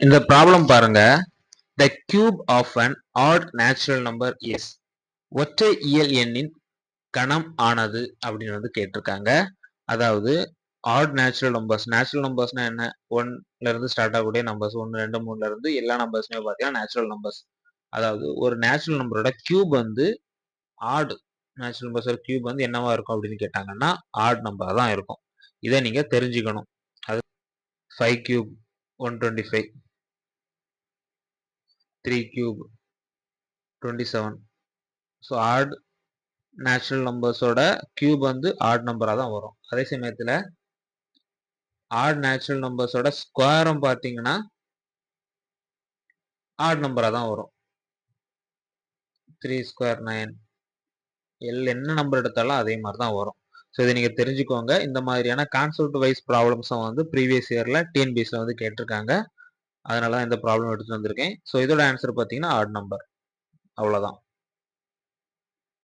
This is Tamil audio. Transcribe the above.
இந்த ப்ராப்ளம் பாருங்க. The cube of an odd natural number is ஒற்றை இயல் எண்ணின் கணம் ஆனது அப்படின்னு வந்து கேட்டிருக்காங்க. அதாவது ஆட் நேச்சுரல் நம்பர்ஸ்னா என்ன? 1ல இருந்து ஸ்டார்ட் ஆகக்கூடிய நம்பர்ஸ் 1 2 3ல இருந்து எல்லா நம்பர்ஸுமே பார்த்தீங்கன்னா நேச்சுரல் நம்பர்ஸ். அதாவது ஒரு நேச்சுரல் நம்பரோட கியூப் வந்து ஆட் நேச்சுரல் நம்பர்ஸோட கியூப் வந்து என்னவா இருக்கும் அப்படின்னு கேட்டாங்கன்னா ஆட் நம்பரா தான் இருக்கும். இதை நீங்க தெரிஞ்சுக்கணும். அது 5 cube 125, 3 cube 27. So odd natural நம்பர்ஸோட கியூப் வந்து ஆட் நம்பரா தான் வரும். அதே சமயத்துல ஆட் நேச்சுரல் நம்பர்ஸோட ஸ்கொயரும் பார்த்தீங்கன்னா ஆட் நம்பரா தான் வரும். 3 ஸ்கொயர் 9. என்ன நம்பர் எடுத்தாலும் அதே மாதிரி தான் வரும். ஸோ இதை நீங்க தெரிஞ்சுக்கோங்க. இந்த மாதிரியான கான்செப்ட் வைஸ் ப்ராப்ளம்ஸும் வந்து ப்ரீவியஸ் இயர்ல டிஎன்பிஎஸ்ல வந்து கேட்டிருக்காங்க. அதனால தான் இந்த ப்ராப்ளம் எடுத்து வந்திருக்கேன். ஸோ இதோட ஆன்சர் பார்த்தீங்கன்னா ஆட் நம்பர். அவ்வளோதான்.